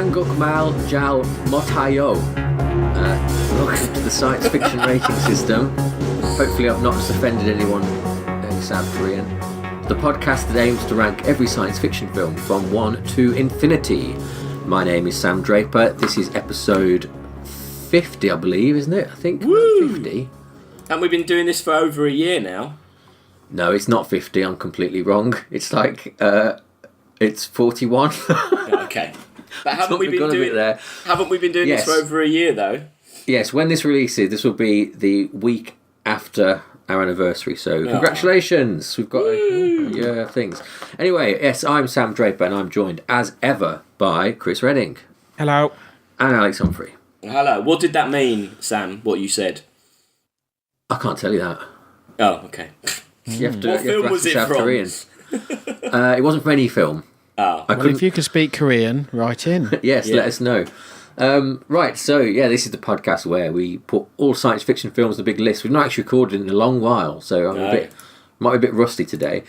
Sanguk Mal Jal Motayo. Welcome to the Science Fiction Rating System. Hopefully I've not just offended anyone in South Korean. The podcast that aims to rank every science fiction film from 1 to infinity. My name is Sam Draper. This is episode 50, I believe, isn't it? I think. Woo! 50. Haven't we been doing this for over a year now? No, it's not 50. I'm completely wrong. It's like, it's 41. Okay. But haven't we been doing Yes. this for over a year, though? Yes, when this releases, this will be the week after our anniversary. So, congratulations! We've got things. Anyway, yes, I'm Sam Draper, and I'm joined, as ever, by Chris Redding. Hello. And Alex Humphrey. Hello. What did that mean, Sam, what you said? I can't tell you that. Oh, okay. What film was it South from? Korean. It wasn't from any film. Oh. Well, if you can speak Korean, write in. Yes, let us know. Right, so this is the podcast where we put all science fiction films on the big list. We've not actually recorded in a long while, so might be a bit rusty today.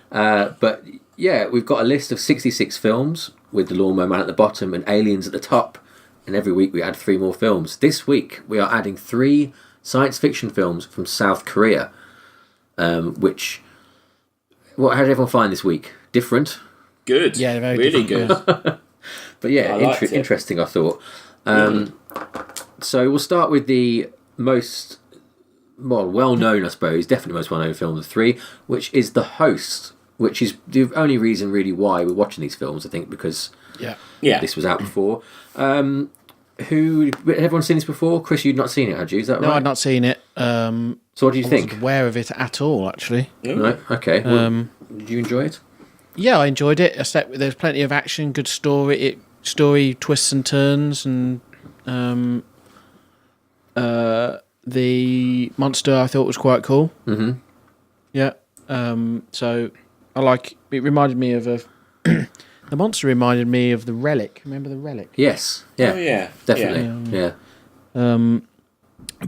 But yeah, we've got a list of 66 films with The Lawnmower Man at the bottom and Aliens at the top. And every week we add 3 more films. This week we are adding 3 science fiction films from South Korea. How did everyone find this week? Different? Good. Yeah, very really different. good. But yeah, interesting, I thought. So we'll start with the most well-known, I suppose, definitely most well-known film of the 3, which is The Host, which is the only reason really why we're watching these films, I think, because this was out before. Everyone seen this before? Chris, you'd not seen it, had you? Is that right? No, I'd not seen it. So what do you think? I wasn't aware of it at all, actually. No? Okay. Well, did you enjoy it? Yeah, I enjoyed it. Except there's plenty of action, good story, twists and turns, and the monster I thought was quite cool. Mm-hmm. Yeah. So I like. It reminded me of the monster reminded me of the Relic. Remember the Relic? Yes. Yeah. Oh, yeah. Definitely. Yeah.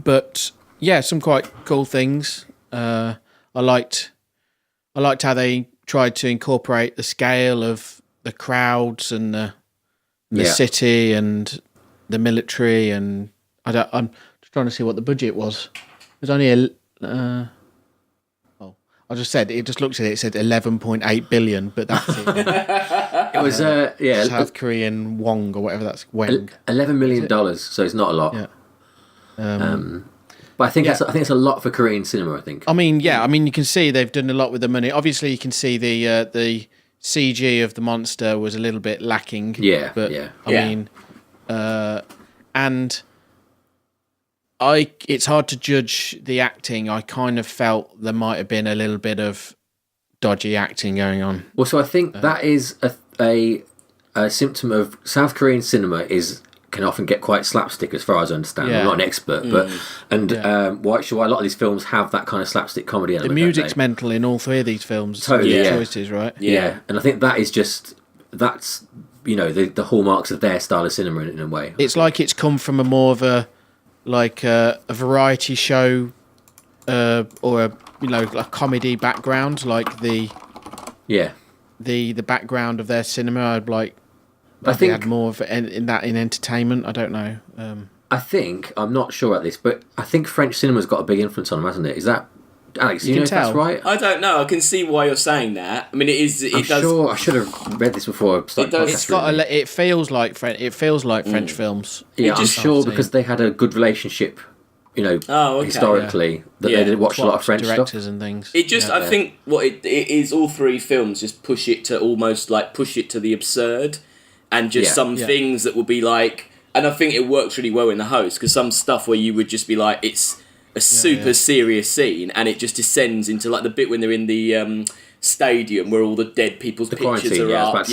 But yeah, some quite cool things. I liked how they tried to incorporate the scale of the crowds and the city and the military, and I'm just trying to see what the budget was. It was only I just said it. Just looked at it. It said 11.8 billion, but that's it. It was South Korean won or whatever that's won. $11 million, so it's not a lot. Yeah. But I think it's a lot for Korean cinema. I think. I mean, you can see they've done a lot with the money. Obviously, you can see the CG of the monster was a little bit lacking. Yeah, but yeah. I mean, and it's hard to judge the acting. I kind of felt there might have been a little bit of dodgy acting going on. Well, so I think that is a symptom of South Korean cinema can often get quite slapstick, as far as I understand. Yeah. I'm not an expert, but why a lot of these films have that kind of slapstick comedy element. The music's mental in all 3 of these films. Totally, choices, right? Yeah, and I think that's the hallmarks of their style of cinema in a way. It's like it's come from a more of a variety show, or a comedy background, like the background of their cinema. I think they had more of in entertainment. I don't know. I'm not sure about this, but I think French cinema's got a big influence on them, hasn't it? Is that, Alex? You know if that's right? I don't know. I can see why you're saying that. I mean, it is. Sure. I should have read this before. It feels like French films. Yeah, I'm sure because they had a good relationship. Historically, that they did watch a lot of French directors stuff and things. It just, I think, what it is, all 3 films just push it to the absurd, and just some things that will be like, and I think it works really well in The Host, because some stuff where you would just be like, it's a super serious scene, and it just descends into like the bit when they're in the stadium where all the dead people's pictures are up,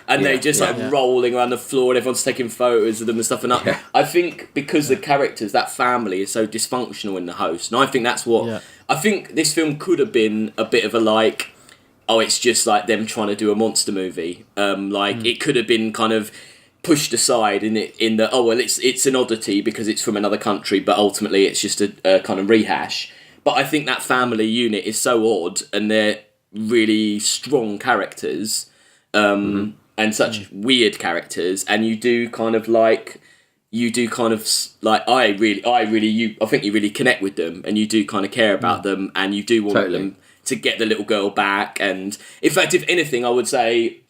and they're just rolling around the floor, and everyone's taking photos of them and stuff. And I think because the characters, that family, is so dysfunctional in The Host, and I think that's what I think this film could have been a bit of a it's just like them trying to do a monster movie. It could have been kind of pushed aside it's an oddity because it's from another country, but ultimately it's just a kind of rehash. But I think that family unit is so odd, and they're really strong characters and such weird characters, and you do kind of like I think you really connect with them, and you do kind of care about them, and you do want them to get the little girl back. And in fact, if anything, I would say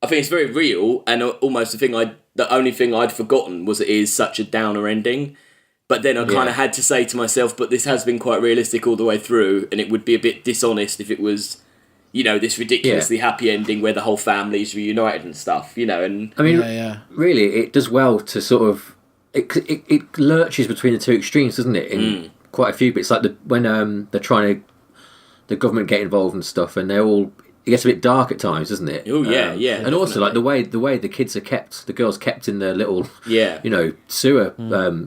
I think it's very real, and almost the only thing I'd forgotten was it is such a downer ending. But then I kind of had to say to myself, but this has been quite realistic all the way through, and it would be a bit dishonest if it was, this ridiculously happy ending where the whole family's reunited and stuff, and... I mean, really, it does well to sort of... It lurches between the two extremes, doesn't it? In quite a few bits, like when they're trying to... The government get involved and stuff, and they're all... It gets a bit dark at times, doesn't it? Oh yeah, yeah. And definitely. Also, like the way the kids are kept, the girls kept in their little, sewer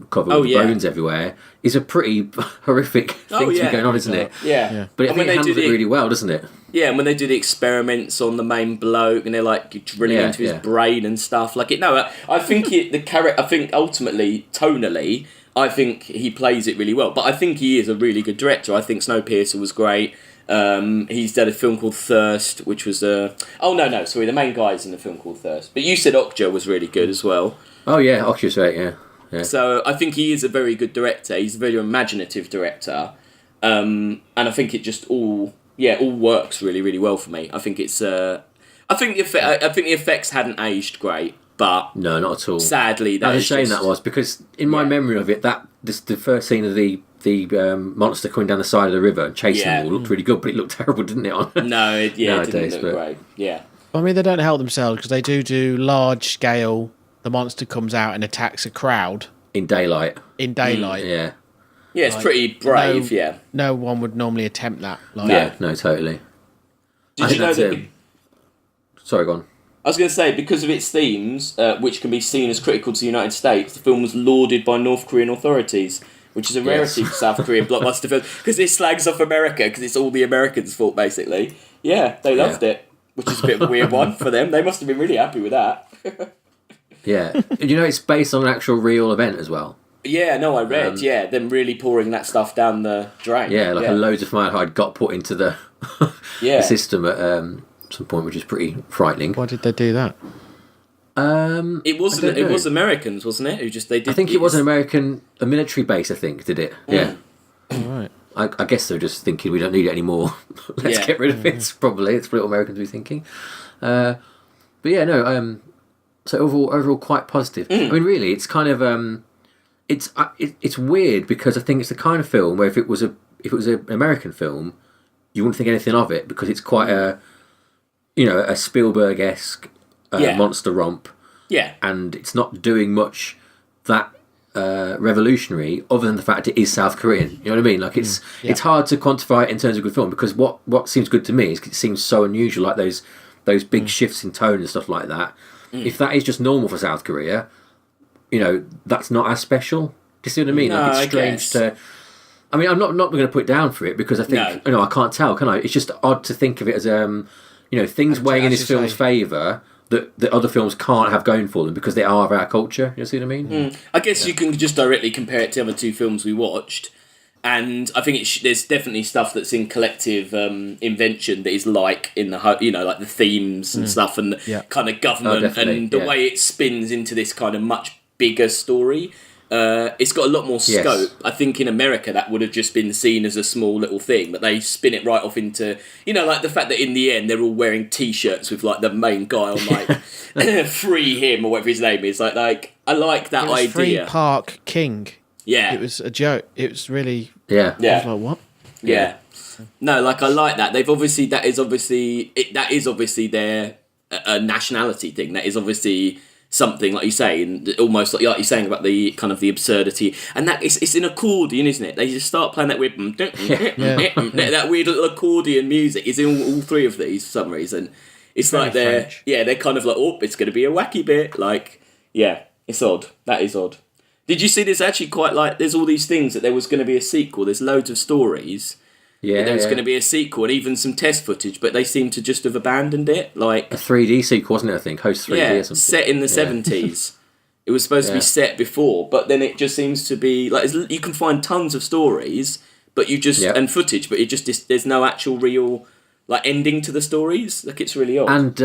cover with bones everywhere, is a pretty horrific thing to be going on, isn't it? Yeah. But I think it handles it really well, doesn't it? Yeah, and when they do the experiments on the main bloke, and they're like drilling into his brain and stuff, like it. No, I think I think ultimately, tonally, I think he plays it really well. But I think he is a really good director. I think Snowpiercer was great. He's done a film called Thirst, which was the main guy's in a film called Thirst. But you said Okja was really good as well. Oh yeah, Okja's right, yeah. So I think he is a very good director. He's a very imaginative director, and I think it just all works really, really well for me. I think it's I think the effects hadn't aged great, but no, not at all. Sadly, that's a shame that was, because in my memory of it, the first scene of the monster coming down the side of the river and chasing them all looked really good, but it looked terrible, didn't it? It didn't look great. Yeah. I mean, they don't help themselves, because they do large scale. The monster comes out and attacks a crowd in daylight. Yeah. Yeah, it's pretty brave. No one would normally attempt that. No, totally. Did you know that? Sorry, go on. I was going to say, because of its themes, which can be seen as critical to the United States, the film was lauded by North Korean authorities, which is a rarity for South Korean blockbuster films, because it slags off America, because it's all the Americans' fault, basically. Yeah, they loved it, which is a bit of a weird one for them. They must have been really happy with that. Yeah. It's based on an actual real event as well. Yeah, no, I read, them really pouring that stuff down the drain. Yeah, a loads of formaldehyde got put into the, the system at some point, which is pretty frightening. Why did they do that? It was Americans, wasn't it? I think it was a military base, I think, did it? Yeah. All right. I guess they're just thinking we don't need it anymore. Let's get rid of it. Probably it's what Americans will be thinking. But yeah, no. So overall, quite positive. I mean, really, it's kind of it's weird, because I think it's the kind of film where if it was an American film, you wouldn't think anything of it, because it's quite a Spielberg-esque monster romp. Yeah, and it's not doing much that revolutionary, other than the fact it is South Korean. You know what I mean? Like it's hard to quantify it in terms of good film, because what seems good to me is it seems so unusual, like those big shifts in tone and stuff like that. If that is just normal for South Korea, that's not as special. Do you see what I mean? No, like it's strange to. I mean, I'm not going to put it down for it, because I think I can't tell, can I? It's just odd to think of it as things weighing in this film's favour that other films can't have going for them, because they are of our culture. You see what I mean? I guess you can just directly compare it to the other two films we watched, and I think there's definitely stuff that's in collective invention that is like in the like the themes and stuff, and the kind of government and the way it spins into this kind of much bigger story. It's got a lot more scope. I think in America that would have just been seen as a small little thing, but they spin it right off into, like the fact that in the end they're all wearing T-shirts with like the main guy on like free him or whatever his name is. Like I like that idea. Free Park King. Yeah, it was a joke. It was really. Yeah. I was like, what? Yeah. No, like I like that. That is obviously their a nationality thing. That is obviously something, like you say, and almost like you're saying about the kind of the absurdity, and that it's an accordion, isn't it? They just start playing that weird, that weird little accordion music is in all three of these for some reason. It's very like they're kind of like, it's going to be a wacky bit, like it's odd. That is odd. Did you see this actually quite like? There's all these things that there was going to be a sequel. There's loads of stories. Yeah, there was going to be a sequel and even some test footage, but they seem to just have abandoned it. Like a 3D sequel, wasn't it? I think Host 3D or something. Set in the 70s. It was supposed to be set before, but then it just seems to be like you can find tons of stories, but you just and footage, but it just there's no actual real like ending to the stories. Like it's really odd. And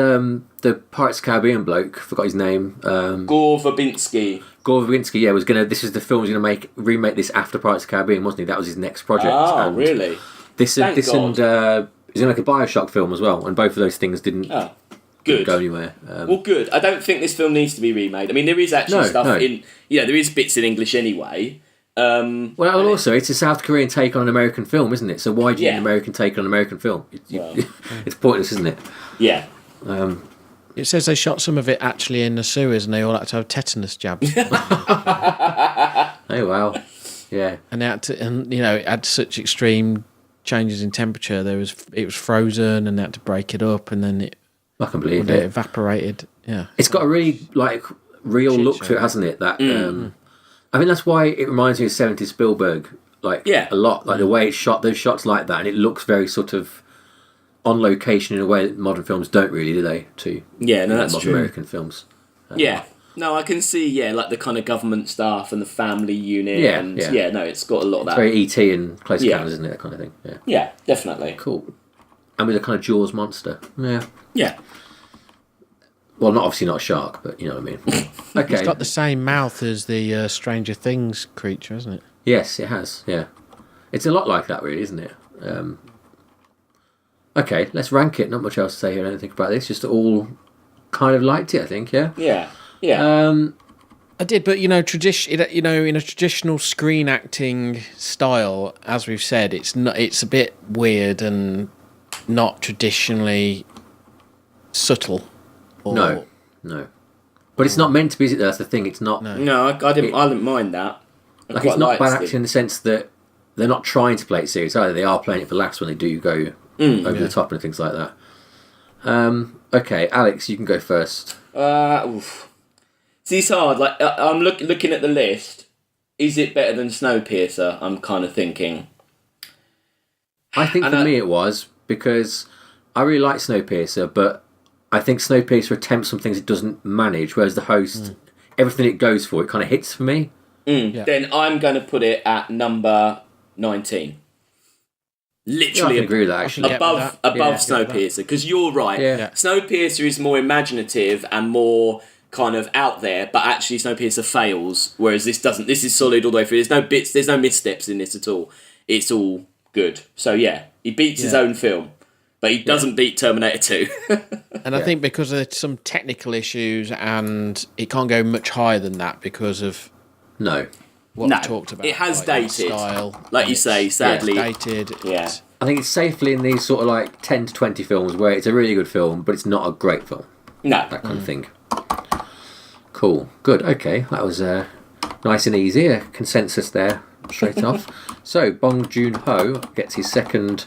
the Pirates of the Caribbean bloke, forgot his name. Gore Verbinski. Gore Verbinski, yeah, was gonna. This is the film he was gonna remake this after Pirates of the Caribbean, wasn't he? That was his next project. Oh, really? This and he's in like a Bioshock film as well, and both of those things didn't go anywhere. Well, good. I don't think this film needs to be remade. I mean, there is actually stuff in. Yeah, there is bits in English anyway. Well, also, it's a South Korean take on an American film, isn't it? So why do you need an American take on an American film? It's pointless, isn't it? Yeah. It says they shot some of it actually in the sewers, and they all had to have tetanus jabs. Oh wow, yeah. And they had to, it had such extreme changes in temperature. It was frozen, and they had to break it up, and then I can believe it evaporated. Yeah, it's got a really real look to it, hasn't it? That I think that's why it reminds me of 70s Spielberg, a lot. Like the way it's shot, those shots like that, and it looks very sort of on location in a way that modern films don't really, do they? That's modern true. American films. No, I can see, like the kind of government staff and the family unit. It's got a lot of that. It's very E.T. and Close Encounters, isn't it? That kind of thing. Yeah, definitely. Cool. And with a kind of Jaws monster. Yeah. Yeah. Well, obviously not a shark, but you know what I mean. Okay. It's got the same mouth as the Stranger Things creature, isn't it? Yes, it has, yeah. It's a lot like that, really, isn't it? Okay, let's rank it. Not much else to say here, I don't think, about this. Just all kind of liked it, I think, yeah? Yeah. I did, but in a traditional screen acting style, as we've said, it's a bit weird and not traditionally subtle. No. But it's not meant to be, is it? That's the thing. It's not. No, I didn't mind that. It's not bad acting in the sense that they're not trying to play it serious either. They are playing it for laughs when they do go over the top and things like that. Okay, Alex, you can go first. See, it's hard. Like I'm looking at the list. Is it better than Snowpiercer? I'm kind of thinking. I think for me it was, because I really like Snowpiercer, but I think Snowpiercer attempts some things it doesn't manage, whereas The Host, everything it goes for, it kind of hits for me. Then I'm going to put it at number 19. Literally, I can agree with that, actually. above Snowpiercer, because you're right. Yeah. Snowpiercer is more imaginative and more kind of out there, but actually Snowpiercer fails, whereas this doesn't. This is solid all the way through. There's no missteps in this at all. It's all good. So yeah, he beats his own film. But he doesn't beat Terminator 2. And I think because of some technical issues, and it can't go much higher than that because of what we talked about. It has dated. Style, like you say, sadly. Dated. Yeah. I think it's safely in these sort of 10 to 20 films where it's a really good film, but it's not a great film. No. That kind of thing. Cool. Good. Okay. That was nice and easy. A consensus there straight off. So, Bong Joon-ho gets his second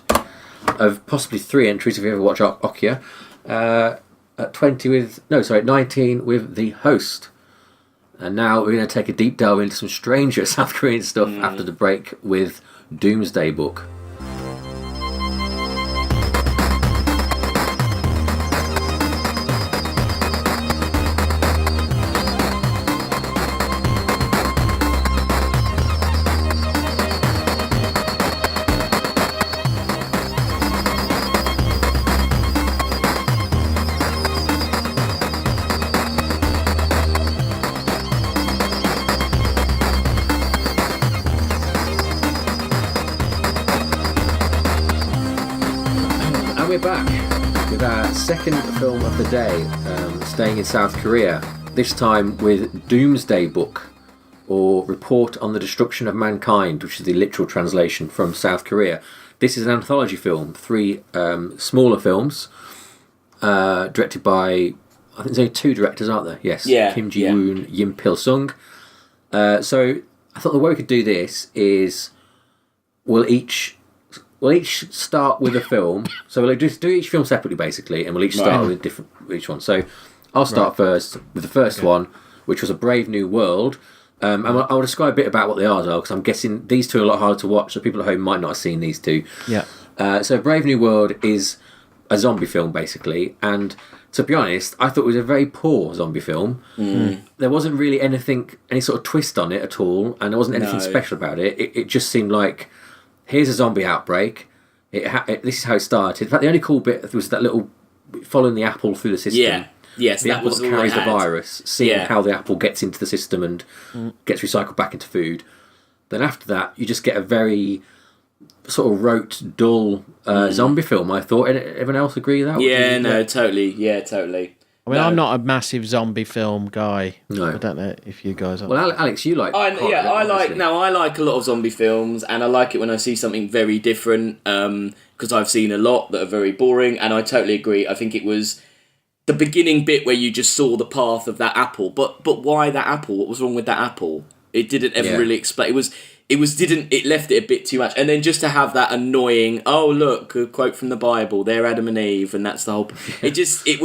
of possibly 3 entries if you ever watch Okja. At 19 with The Host. And now we're going to take a deep dive into some stranger South Korean stuff after the break with Doomsday Book. We're back with our second film of the day, staying in South Korea, this time with Doomsday Book, or Report on the Destruction of Mankind, which is the literal translation from South Korea. This is an anthology film, 3 smaller films, directed by, I think there's only 2 directors, aren't there? Yes, Kim Ji-woon, Yim Pil-sung. So I thought the way we could do this is we'll each start with a film. So we'll just do each film separately, basically, and we'll each start with each one. So I'll start first with the first one, which was A Brave New World. And I'll describe a bit about what they are as well, because I'm guessing these 2 are a lot harder to watch, so people at home might not have seen these 2. Yeah. So Brave New World is a zombie film, basically, and to be honest, I thought it was a very poor zombie film. There wasn't really any sort of twist on it at all, and there wasn't anything special about it. It just seemed like, here's a zombie outbreak, This is how it started. In fact, the only cool bit was that little following the apple through the system. Yeah. Yes, the that apple was that all carries I the had. virus, seeing how the apple gets into the system and gets recycled back into food. Then after that, you just get a very sort of rote, dull zombie film. I thought. Everyone else agree with that? Yeah, no, totally. Yeah, totally. I mean, I'm not a massive zombie film guy. No. I don't know if you guys are. Well, Alex, you like? I like a lot of zombie films, and I like it when I see something very different. Because I've seen a lot that are very boring, and I totally agree. I think it was the beginning bit where you just saw the path of that apple, but why that apple? What was wrong with that apple? It didn't ever really explain. It left it a bit too much, and then just to have that annoying, oh look, a quote from the Bible, they're Adam and Eve, and that's the whole. It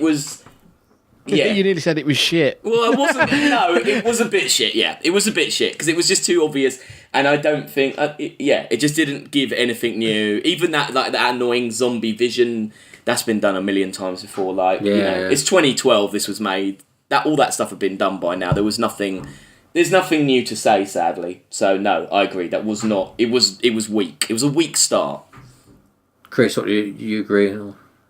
was. Yeah. You nearly said it was shit. Well, it wasn't. No, it was a bit shit. Yeah, it was a bit shit because it was just too obvious, and I don't think. It just didn't give anything new. Even that annoying zombie vision that's been done a million times before. It's 2012. This was made. All that stuff had been done by now. There was nothing. There's nothing new to say, sadly. So no, I agree. That was not. It was weak. It was a weak start. Chris, what do you agree?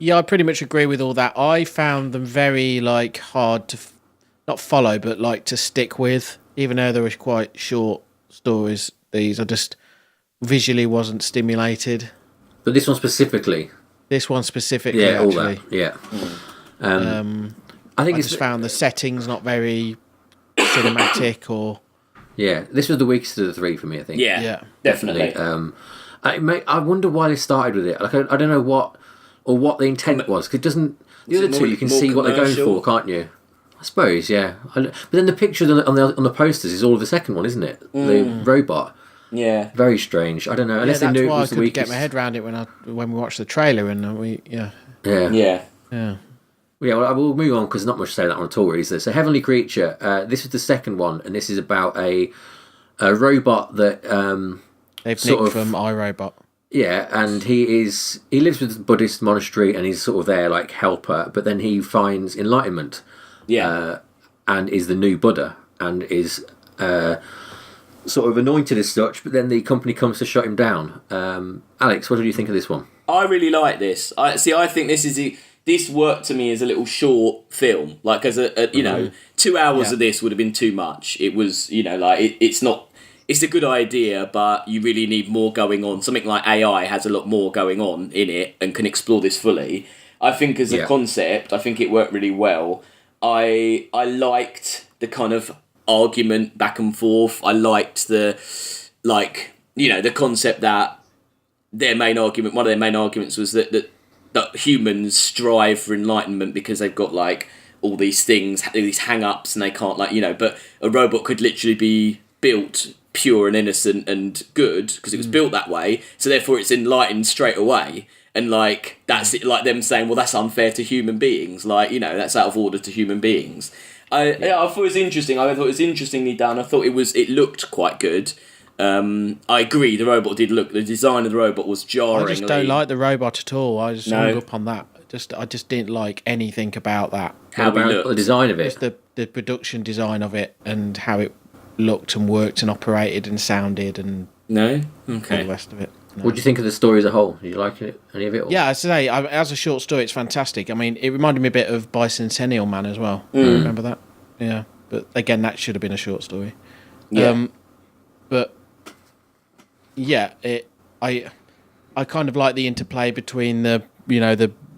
Yeah, I pretty much agree with all that. I found them very hard to not follow, but to stick with, even though they were quite short stories. These I just visually wasn't stimulated. But this one specifically. Yeah, all actually. that. Yeah. I just found the settings not very cinematic or. Yeah, this was the weakest of the three for me, I think. Yeah, definitely. I wonder why they started with it. I don't know what the intent was, because it doesn't. The other two, you can see what they're going for, can't you? I suppose, yeah. But then the picture on the posters is all of the second one, isn't it? The robot. Yeah. Very strange. I don't know. Unless they knew it was the weakest. I couldn't get my head around it when we watched the trailer, and Yeah. Yeah. Well, we'll move on because there's not much to say on that one at all, is there? So, Heavenly Creature. This is the second one, and this is about a robot that they've nicked from iRobot. Yeah, and he lives with the Buddhist monastery, and he's sort of their helper. But then he finds enlightenment. Yeah, and is the new Buddha, and is sort of anointed as such. But then the company comes to shut him down. Alex, what did you think of this one? I really like this. I think this worked to me as a little short film. As 2 hours of this would have been too much. It was, it's not. It's a good idea, but you really need more going on. Something like AI has a lot more going on in it and can explore this fully. I think as a concept, I think it worked really well. I liked the kind of argument back and forth. I liked the concept that one of their main arguments was that humans strive for enlightenment because they've got all these things, these hang-ups, and they can't but a robot could literally be built pure and innocent and good because it was built that way, so therefore it's enlightened straight away, and that's it, them saying, well, that's unfair to human beings, that's out of order to human beings. I thought it was interesting. I thought it was interestingly done. I thought it looked quite good. I agree, the design of the robot was jarring. I just don't like the robot at all. I just hung up on that. I just didn't like anything about that. How about the design of it? Just the production design of it and how it looked and worked and operated and sounded and all the rest of it. No. What do you think of the story as a whole? Did you like it? Any of it? Or? Yeah, I say as a short story, it's fantastic. I mean, it reminded me a bit of Bicentennial Man as well. Remember that? Yeah, but again, that should have been a short story. Yeah. But yeah, I kind of like the interplay between the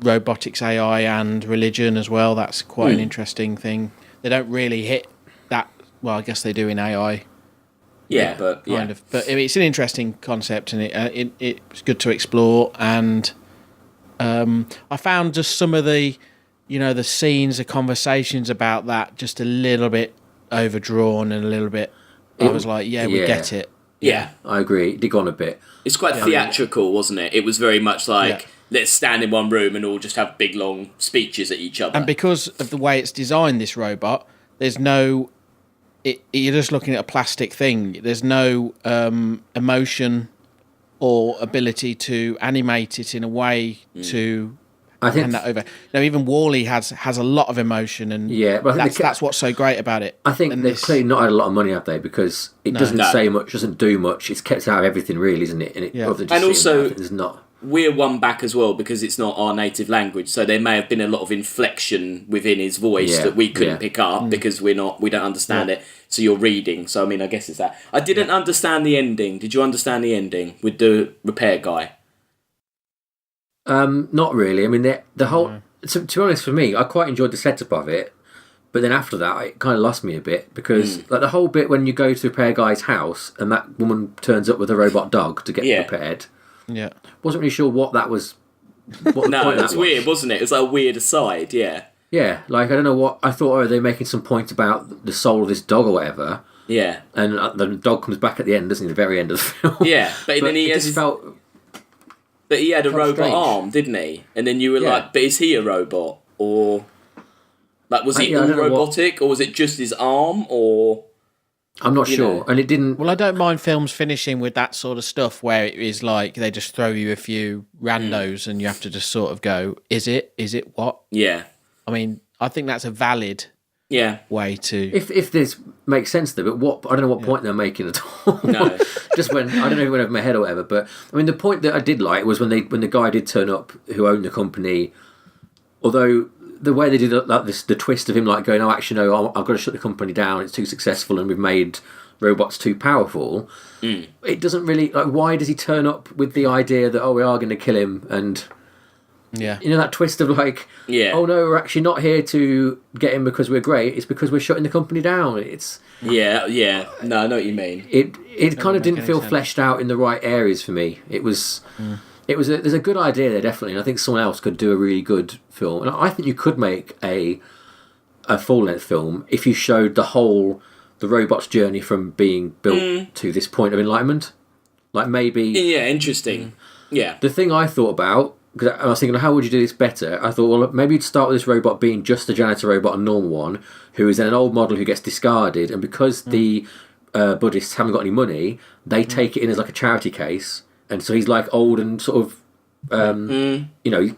robotics, AI, and religion as well. That's quite an interesting thing. They don't really hit that. Well, I guess they do in AI. Yeah, but kind of. But it's an interesting concept, and it's good to explore. And I found just some of the, the scenes, the conversations about that, just a little bit overdrawn and a little bit. I was like, we get it. Yeah, I agree. It did go on a bit. It's quite theatrical, wasn't it? It was very much let's stand in one room and all just have big long speeches at each other. And because of the way it's designed, this robot, there's no. You're just looking at a plastic thing. There's no emotion or ability to animate it in a way to I think hand that over. Even Wall-E has a lot of emotion, and but I think that's what's so great about it. I think they've clearly not had a lot of money, have they? Because it doesn't say much, doesn't do much. It's kept out of everything, really, isn't it? And also, there's not. We're one back as well because it's not our native language, so there may have been a lot of inflection within his voice that we couldn't pick up because we don't understand it. So you're reading. So I mean, I guess it's that. I didn't understand the ending. Did you understand the ending with the repair guy? Not really. I mean, the whole. To be honest, for me, I quite enjoyed the setup of it, but then after that, it kind of lost me a bit because like the whole bit when you go to the repair guy's house and that woman turns up with a robot dog to get repaired. Yeah, wasn't really sure what that was. What the point it was weird, wasn't it? It was like a weird aside. Yeah. Yeah, like I don't know what I thought. Oh, they're making some point about the soul of this dog or whatever. Yeah, and the dog comes back at the end, doesn't he? The very end of the film. Yeah, but then he But he had a robot strange. arm, didn't he? And then you were like, but is he a robot? Or like was he all robotic or was it just his arm or I'm not sure. And it didn't Well, I don't mind films finishing with that sort of stuff where it is like they just throw you a few randos and you have to just sort of go, is it what? Yeah. I mean, I think that's a valid way to if this makes sense though, but what I don't know what point they're making at all. No. Just when I don't know if it went over my head or whatever, but I mean the point that I did like was when the guy did turn up who owned the company, although the way they did it, like the twist of him like going, oh actually no, I've got to shut the company down, it's too successful and we've made robots too powerful. It doesn't really like why does he turn up with the idea that we are going to kill him and you know that twist of like oh no, we're actually not here to get him because we're great, it's because we're shutting the company down. It's no, I know what you mean. It kind of didn't feel fleshed out in the right areas for me. It was there's a good idea there definitely, and I think someone else could do a really good film, and I think you could make a full length film if you showed the robot's journey from being built to this point of enlightenment. Like maybe interesting. The thing I thought about, because I was thinking, how would you do this better? I thought, well, maybe you'd start with this robot being just a janitor robot, a normal one, who is then an old model who gets discarded, and because the Buddhists haven't got any money, they take it in as like a charity case, and so he's like old and sort of,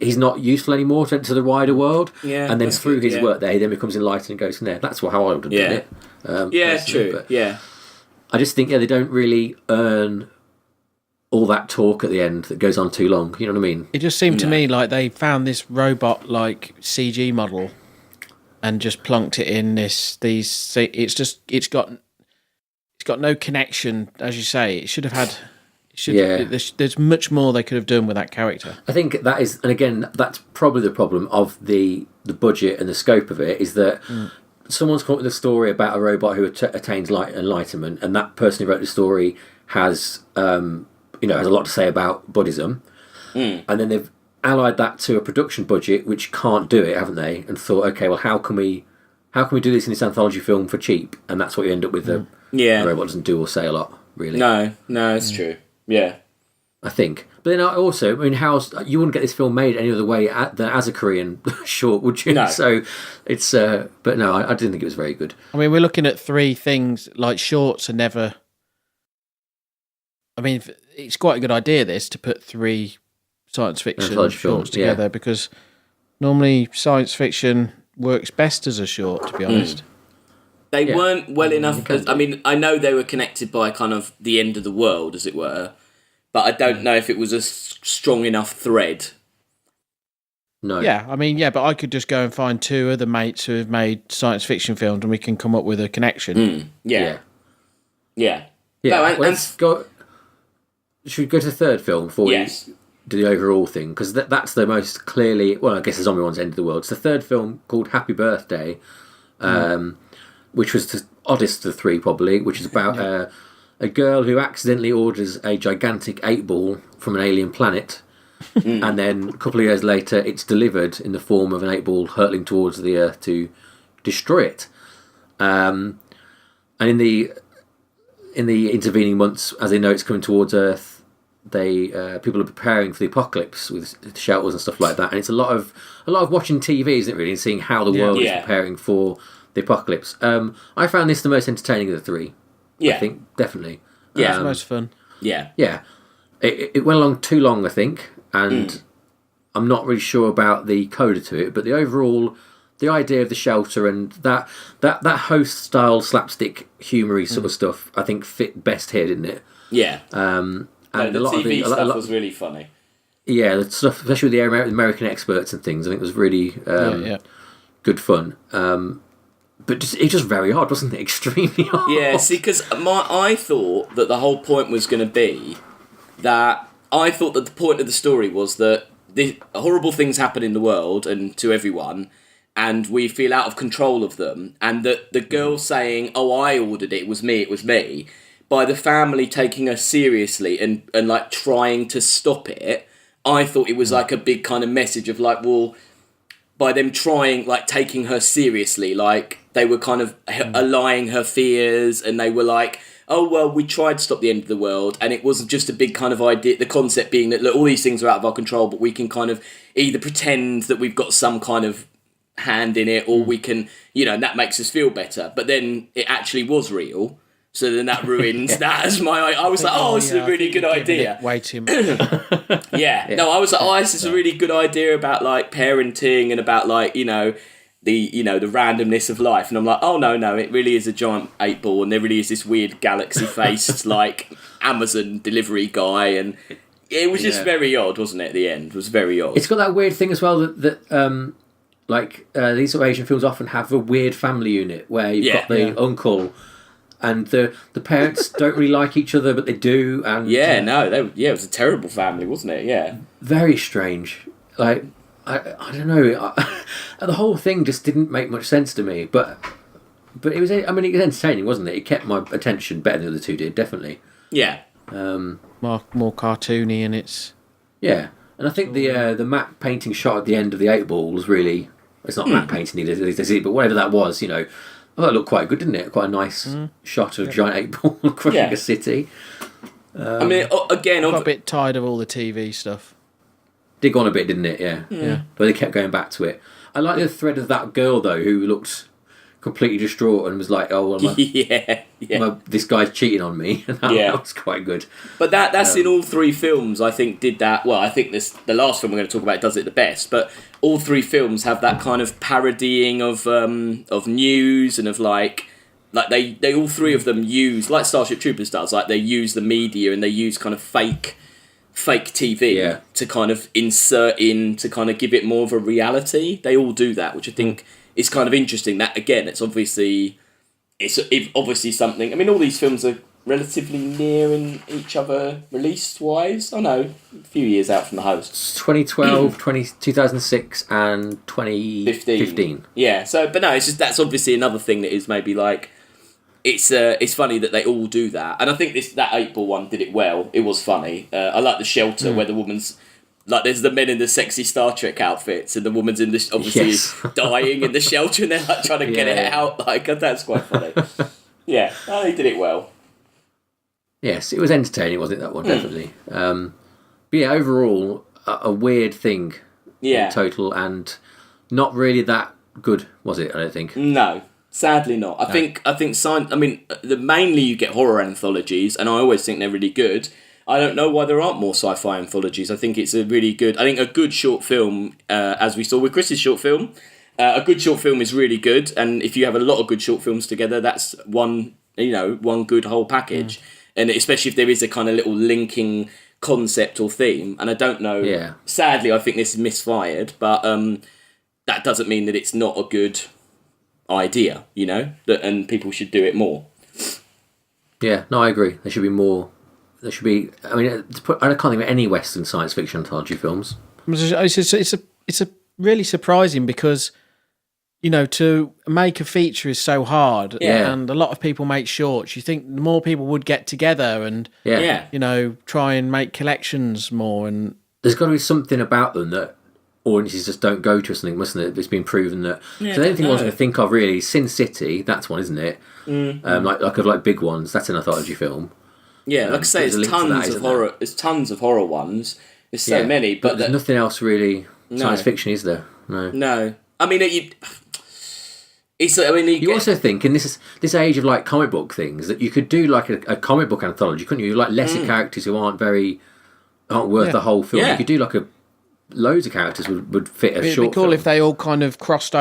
he's not useful anymore to the wider world. Yeah, and then through his work there, he then becomes enlightened and goes from there. That's how I would have done it. True. But I just think they don't really earn all that talk at the end that goes on too long. You know what I mean? It just seemed to me like they found this robot like CG model and just plunked it in it's got no connection, as you say. It should have had there's much more they could have done with that character. I think that is, and again, that's probably the problem of the budget and the scope of it, is that someone's come up with a story about a robot who attains enlightenment, and that person who wrote the story has has a lot to say about Buddhism, and then they've allied that to a production budget which can't do it, haven't they? And thought, okay, well, how can we do this in this anthology film for cheap? And that's what you end up with. The robot doesn't do or say a lot, really. No, it's true. Yeah, I think. But then also, I mean, you wouldn't get this film made any other way than as a Korean short, would you? No. So it's, but no, I didn't think it was very good. I mean, we're looking at three things, like shorts are never, I mean, it's quite a good idea, this, to put three science fiction shorts together, because normally science fiction works best as a short, to be honest. They weren't well enough. I mean, I know they were connected by kind of the end of the world, as it were, but I don't know if it was a strong enough thread. No. Yeah, I mean, but I could just go and find two other mates who have made science fiction films, and we can come up with a connection. Yeah. No, let's go. Should we go to the third film before we do the overall thing? Because that's the most clearly, well, I guess the zombie one's End of the World. It's the third film called Happy Birthday, which was the oddest of the three, probably, which is about a girl who accidentally orders a gigantic 8-ball from an alien planet, and then a couple of years later it's delivered in the form of an 8-ball hurtling towards the Earth to destroy it. And in the intervening months, as they know it's coming towards Earth, people are preparing for the apocalypse with shelters and stuff like that. And it's a lot of watching TV, isn't it, really, and seeing how the world is preparing for the apocalypse. I found this the most entertaining of the three. I think, definitely. Yeah, it's the most fun. Yeah. It went along too long, I think, and I'm not really sure about the coda to it, but the idea of the shelter and that host style slapstick humoury sort of stuff, I think fit best here, didn't it? Yeah. And the TV stuff was really funny. Yeah, the stuff, especially with the American experts and things, I think it was really good fun. But it's just very odd, wasn't it? Extremely odd. Yeah, see, because I thought that the whole point was going to be that I thought that the point of the story was that the horrible things happen in the world and to everyone, and we feel out of control of them, and that the girl saying, "Oh, I ordered it was me," by the family taking her seriously and like trying to stop it. I thought it was like a big kind of message of like, well, by them trying, like taking her seriously, like they were kind of allaying her fears, and they were like, oh, well, we tried to stop the end of the world, and it wasn't just a big kind of idea, the concept being that, look, all these things are out of our control, but we can kind of either pretend that we've got some kind of hand in it, or we can, and that makes us feel better. But then it actually was real. So then that ruins that as I was like, this is a really good idea. Way too much. No, I was like, this is a really good idea about like parenting and about like, the randomness of life. And I'm like, oh no, it really is a giant 8-ball, and there really is this weird galaxy-faced like Amazon delivery guy, and it was just very odd, wasn't it? At the end, it was very odd. It's got that weird thing as well that these sort of Asian films often have a weird family unit where you've got the uncle. And the parents don't really like each other, but they do. And it was a terrible family, wasn't it? Yeah, very strange. Like I don't know, the whole thing just didn't make much sense to me. But it was. I mean, it was entertaining, wasn't it? It kept my attention better than the two did, definitely. Yeah. More cartoony, and it's. Yeah, and I think the matte painting shot at the end of the 8-ball was really. It's not matte painting, but whatever that was, Oh, that looked quite good, didn't it? Quite a nice shot of giant 8-ball crushing a city. I mean, again, I got a bit tired of all the TV stuff. Did go on a bit, didn't it? Yeah. But they kept going back to it. I like the thread of that girl though, who looked completely distraught and was like, "Oh, well, this guy's cheating on me." And that was quite good. But that's in all three films. I think did that well. I think the last film we're going to talk about does it the best. But all three films have that kind of parodying of news and of like they all three of them use, like Starship Troopers does, like they use the media and they use kind of fake TV to kind of insert in to kind of give it more of a reality. They all do that, which I think is kind of interesting. That again, it's obviously something. I mean, all these films are relatively near in each other release wise. Oh no, a few years out from the host. 2012, 2006 and 2015. Yeah, so but no, it's just that's obviously another thing that is maybe like it's funny that they all do that. And I think that 8-ball one did it well. It was funny. I like the shelter where the woman's like there's the men in the sexy Star Trek outfits and the woman's in the obviously dying in the shelter and they're like trying to get it out. Like that's quite funny. Yeah, they did it well. Yes, it was entertaining, wasn't it, that one, definitely. But yeah, overall, a weird thing in total, and not really that good, was it, I don't think? No, sadly not. I think mainly you get horror anthologies, and I always think they're really good. I don't know why there aren't more sci-fi anthologies. I think it's a good short film, as we saw with Chris's short film. A good short film is really good, and if you have a lot of good short films together, that's one good whole package. And especially if there is a kind of little linking concept or theme. And I don't know. Yeah. Sadly, I think this is misfired, but that doesn't mean that it's not a good idea, and people should do it more. Yeah, no, I agree. There should be more. There should be. I mean, I can't think of any Western science fiction anthology films. It's a really surprising because. To make a feature is so hard, and a lot of people make shorts. You think more people would get together and, try and make collections more. And there's got to be something about them that audiences just don't go to or something, mustn't it? It's been proven that. So the only thing I was going to think of really, Sin City, that's one, isn't it? Like big ones. That's an anthology film. Yeah, like I say, there's tons of horror. There's tons of horror ones. There's so many, but there's nothing else really science fiction, is there? No. I mean, you also think in this age of like comic book things that you could do like a comic book anthology, couldn't you? Like lesser characters who aren't worth the whole film. You could do like a loads of characters would fit a It'd short be cool film. if they all kind of crossed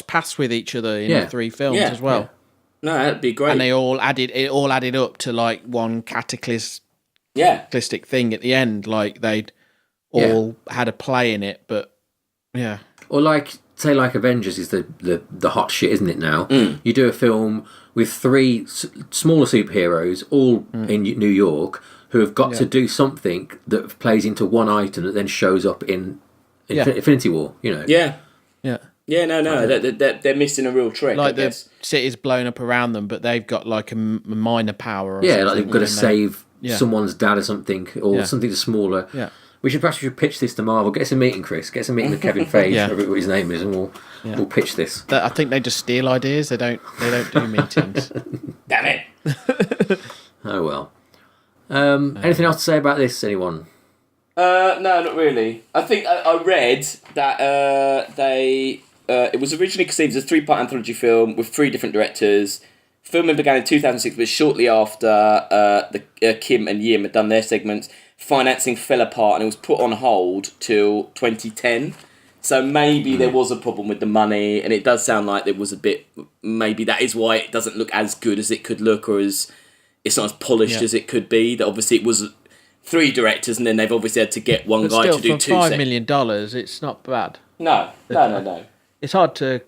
paths with each other in the 3 films as well. Yeah. No, that'd be great. And it all added up to like one cataclysmic thing at the end. Like they'd all had a play in it, but yeah. Or like, say, like Avengers is the hot shit, isn't it now? You do a film with 3 smaller superheroes, all in New York, who have got to do something that plays into one item that then shows up in Infinity War, you know? Yeah. Yeah. Yeah, no. They're missing a real trick, Like I guess. the city's blown up around them, but they've got like a minor power or Yeah, something. like they've got to save Yeah. someone's dad or something, or something smaller. Yeah. We should pitch this to Marvel. Get us a meeting, Chris. Get us a meeting with Kevin Feige, Yeah. whatever his name is, and we'll pitch this. I think they just steal ideas. They don't do meetings. Damn it. Oh well. Anything else to say about this? Anyone? No, not really. I think I read that it was originally conceived as a 3-part anthology film with 3 different directors. Filming began in 2006, but shortly after Kim and Yim had done their segments, financing fell apart and it was put on hold till 2010. So maybe there was a problem with the money, and it does sound like there was a bit. Maybe that is why it doesn't look as good as it could look, or it's not as polished as it could be. That obviously it was 3 directors, and then they've obviously had to get one guy to do for 2 $5 million, it's not bad. No. It's hard to,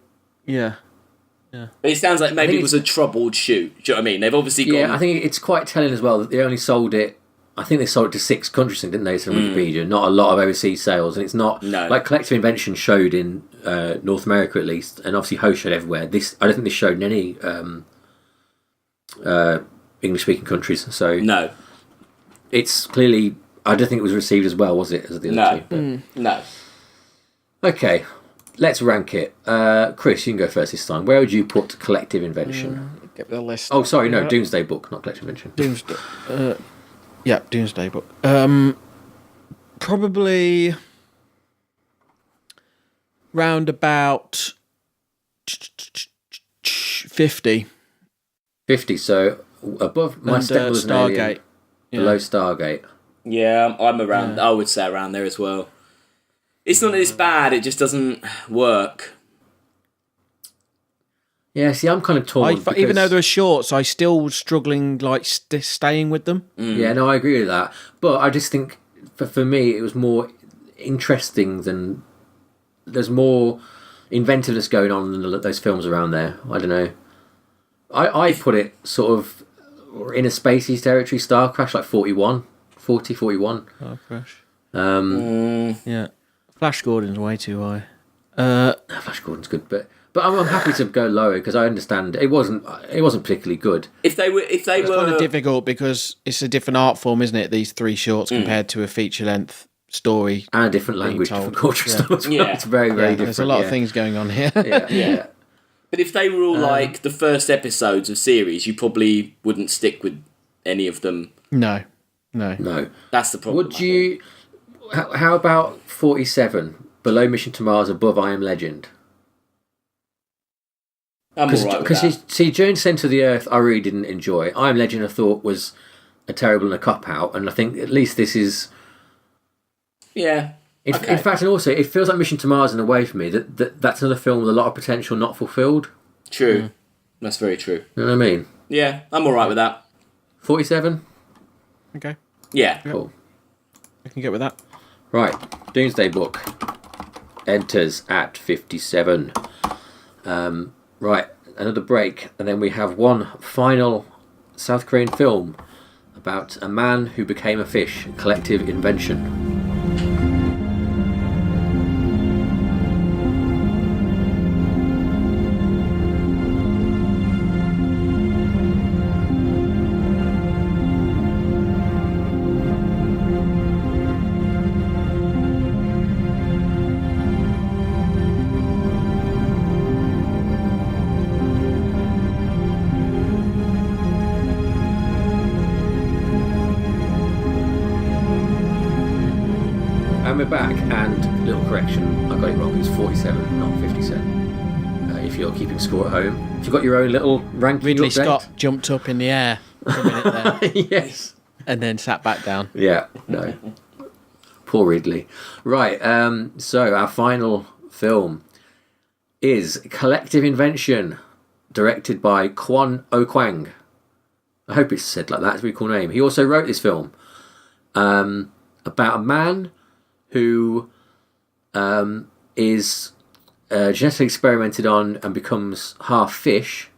But it sounds like maybe it was a troubled shoot. Do you know what I mean? They've obviously got. Yeah, I think it's quite telling as well that they only sold it. I think they sold it to 6 countries, didn't they? So Wikipedia, not a lot of overseas sales, and it's not like Collective Invention showed in North America at least, and obviously Ho showed everywhere. I don't think this showed in any English-speaking countries. So No. it's clearly. I don't think it was received as well, was it, as the other 2? No. Okay, let's rank it. Chris, you can go first this time. Where would you put Collective Invention? get the list. Oh, sorry, no, Doomsday Book, not Collective Invention. Doomsday. Doomsday book. Probably round about 50. 50, so above my stepmother's Stargate. Below Stargate. Yeah, I'm around. I would say around there as well. It's not as bad. It just doesn't work. Yeah, see, I'm kind of torn. Even though they're shorts, I still was struggling like staying with them. Yeah, no, I agree with that. But I just think for me, it was more interesting than. There's more inventiveness going on than those films around there. I don't know. I put it sort of in a spacey territory. Star Crash, like 41. Oh, Crash. Yeah. Flash Gordon's way too high. Flash Gordon's good, but I'm happy to go lower because I understand it wasn't particularly good. It's kind of difficult because it's a different art form, isn't it? These 3 shorts compared to a feature length story and a different language, different culture stuff. Yeah. It's very very different. There's a lot of things going on here. Yeah. But if they were all like the first episodes of series, you probably wouldn't stick with any of them. No. That's the problem. Would you? How about 47? Below Mission to Mars, above I Am Legend. I'm alright with that. See, Journey to Centre of the Earth, I really didn't enjoy. I Am Legend, I thought was a terrible and a cop out, and I think at least this is. Yeah. In fact, and also, it feels like Mission to Mars in a way for me that's another film with a lot of potential not fulfilled. True. That's very true. You know what I mean? Yeah, I'm alright with that. 47? Okay. Yeah. Cool. I can get with that. Right. Doomsday Book enters at 57. Right. Another break. And then we have one final South Korean film about a man who became a fish. Collective Invention. And we're back, and little correction, I got it wrong, it's 47, not 57. If you're keeping score at home. Have you got your own little ranking Ridley update? Scott jumped up in the air for a minute there. Yes. And then sat back down. Yeah, no. Poor Ridley. Right, so our final film is Collective Invention, directed by Kwon Oh-Kwang. I hope it's said like that. It's a really cool name. He also wrote this film about a man who is genetically experimented on and becomes half fish,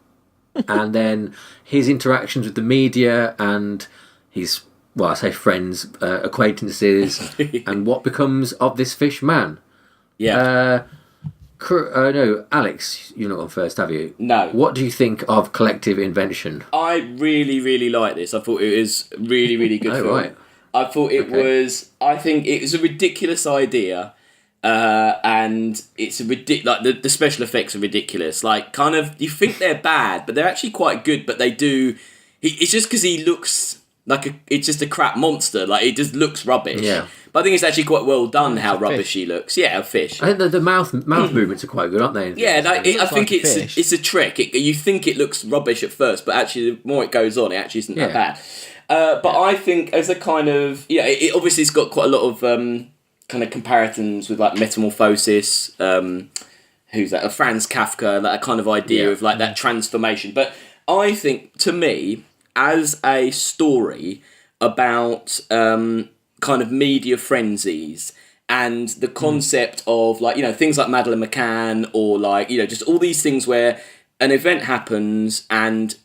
and then his interactions with the media and his, well, I say friends, acquaintances, and what becomes of this fish man. Yeah. No, Alex, you've not gone first, have you? No. What do you think of Collective Invention? I really, really like this. I thought it was a really, really good film. Right. I thought it was. I think it was a ridiculous idea, and it's a the special effects are ridiculous. Like, kind of, you think they're bad, but they're actually quite good. But they do. It's just because he looks like it's just a crap monster. Like, it just looks rubbish. Yeah. But I think it's actually quite well done how rubbish he looks. Yeah, a fish. I think the mouth movements are quite good, aren't they? Yeah, I think like it's a trick. You think it looks rubbish at first, but actually, the more it goes on, it actually isn't that bad. But I think as a kind of obviously it's got quite a lot of kind of comparisons with like Metamorphosis. Who's that? Franz Kafka. That kind of idea of like that transformation. But I think, to me, as a story about kind of media frenzies and the concept of like, things like Madeleine McCann, or like, just all these things where an event happens and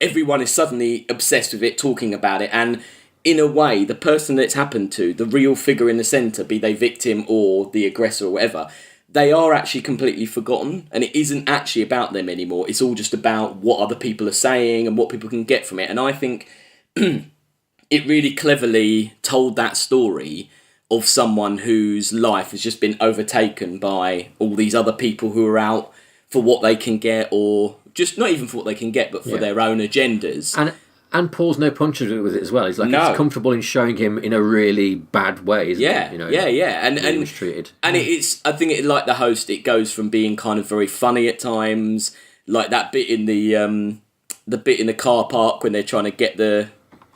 everyone is suddenly obsessed with it, talking about it, and in a way, the person that it's happened to, the real figure in the centre, be they victim or the aggressor or whatever, they are actually completely forgotten, and it isn't actually about them anymore. It's all just about what other people are saying and what people can get from it. And I think it really cleverly told that story of someone whose life has just been overtaken by all these other people who are out for what they can get, or just not even for what they can get, but for their own agendas. And Paul's no punches with it as well. He's like, it's comfortable in showing him in a really bad way, isn't it? And he was treated. And it's, I think it, like The Host, it goes from being kind of very funny at times, like that bit in the car park when they're trying to get the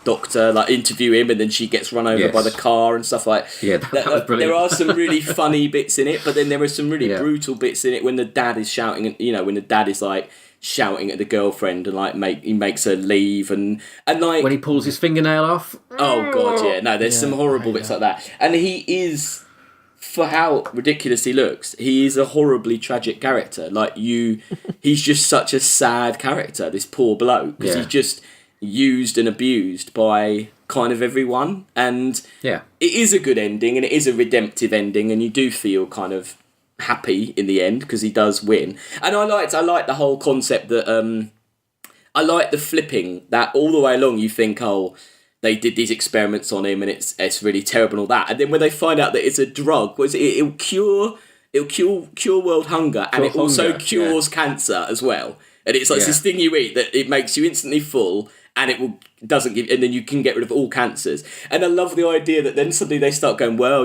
doctor, like interview him, and then she gets run over by the car and stuff like that. Yeah, that was brilliant. There are some really funny bits in it, but then there are some really brutal bits in it when the dad is shouting, when the dad is like shouting at the girlfriend and like he makes her leave, and like when he pulls his fingernail off. Oh god, yeah. No, there's some horrible bits like that. And he is, for how ridiculous he looks, he is a horribly tragic character. Like he's just such a sad character, this poor bloke, because he's just used and abused by kind of everyone. And it is a good ending, and it is a redemptive ending, and you do feel kind of happy in the end because he does win. And I like the whole concept that I like the flipping, that all the way along you think, oh, they did these experiments on him and it's really terrible and all that, and then when they find out that it's a drug, it'll cure world hunger, and it also cures cancer as well. And it's like this thing you eat that it makes you instantly full, and it doesn't give, and then you can get rid of all cancers. And I love the idea that then suddenly they start going, well,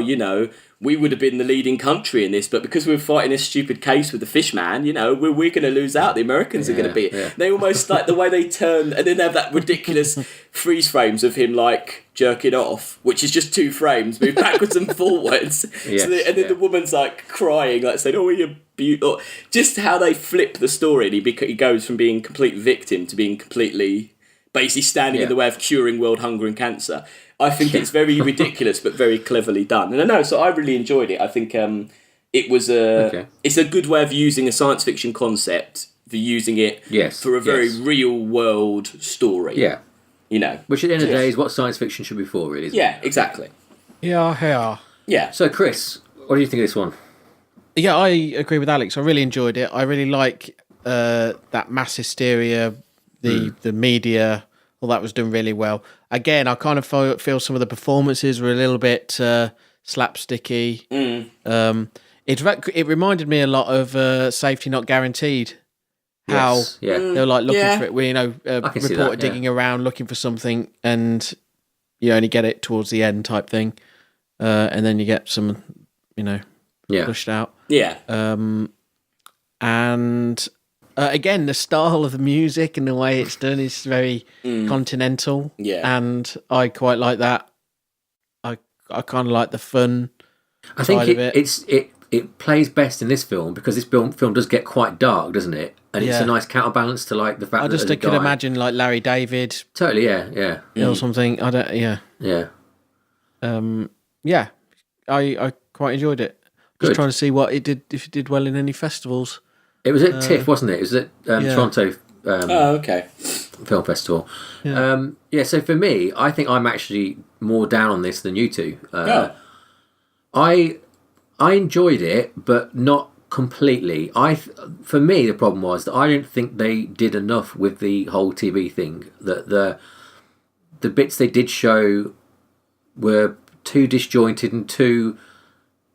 we would have been the leading country in this, but because we're fighting this stupid case with the fish man, we're going to lose out. The Americans are going to beat it. Yeah. They almost, like, the way they turn, and then they have that ridiculous freeze frames of him, like, jerking off, which is just 2 frames, move backwards and forwards. Yes, and then the woman's, like, crying, like, saying, oh, you're beautiful. Just how they flip the story, and he goes from being complete victim to being completely, basically standing in the way of curing world hunger and cancer. I think it's very ridiculous, but very cleverly done. And I know, so I really enjoyed it. I think it was it's a good way of using a science fiction concept, for using it for a very real world story. Yeah. Which at the end of the day is what science fiction should be for, really, isn't it? Exactly. Yeah. So, Chris, what do you think of this one? Yeah, I agree with Alex. I really enjoyed it. I really like that mass hysteria, the media, all that was done really well. Again, I kind of feel some of the performances were a little bit slapsticky. It reminded me a lot of Safety Not Guaranteed. How they were like looking for it, reporter digging around looking for something, and you only get it towards the end type thing, and then you get some, pushed out. Yeah. And again, the style of the music and the way it's done is very continental. Yeah. And I quite like that. I kind of like the fun. I think it plays best in this film because this film does get quite dark, doesn't it? And it's a nice counterbalance to like the fact that I could imagine like Larry David. Totally, yeah. Or something. I don't. Yeah. Yeah. Yeah. I quite enjoyed it. Just trying to see what it did, if it did well in any festivals. It was at TIFF, wasn't it? It was at Toronto Film Festival. Yeah. So for me, I think I'm actually more down on this than you two. I enjoyed it, but not completely. For me, the problem was that I don't think they did enough with the whole TV thing. That the bits they did show were too disjointed and too